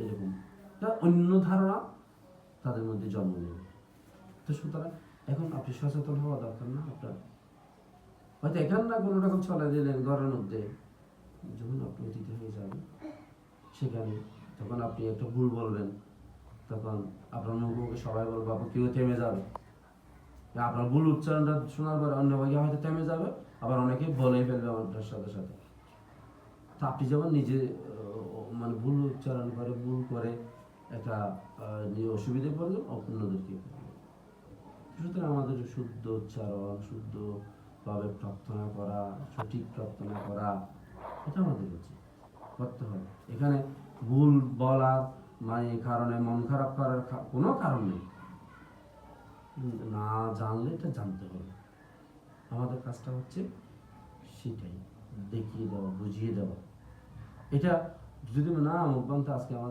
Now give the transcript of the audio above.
এরকম অন্য ধারণা তাদের মধ্যে জন্ম নেবে। তো সুতরাং এখন আপনি সচেতন হওয়া দরকার না আপনার, হয়তো এখান না কোনো রকম চলে দিলেন ঘরের মধ্যে, যখন আপনি অতিথি হয়ে যাবেন সেখানে, তখন আপনি একটা ভুল বলবেন, তখন আপনার মুখে সবাই বলবো, আপনি কেউ থেমে যাবে, আপনার ভুল উচ্চারণটা শোনার পর অন্য ভাইকে হয়তো থেমে যাবে, আবার অনেকে বলেই ফেলবে আমাদের সাথে সাথে। তো আপনি যেমন নিজে মানে ভুল উচ্চারণ করে ভুল করে একটা অসুবিধায় পড়লেন, অন্যদেরকে সুতরাং আমাদের শুদ্ধ উচ্চারণ, শুদ্ধভাবে প্রার্থনা করা, সঠিক প্রার্থনা করা, এটা আমাদের উচিত করতে হবে। এখানে ভুল বলার মানে কারণে মন খারাপ করার কোনো কারণ নেই। না জানলে এটা জানতে হবে। আমাদের কাজটা হচ্ছে সেটাই, দেখিয়ে দেওয়া, বুঝিয়ে দেওয়া। এটা যদি না মুখবান্তে আজকে আমাদের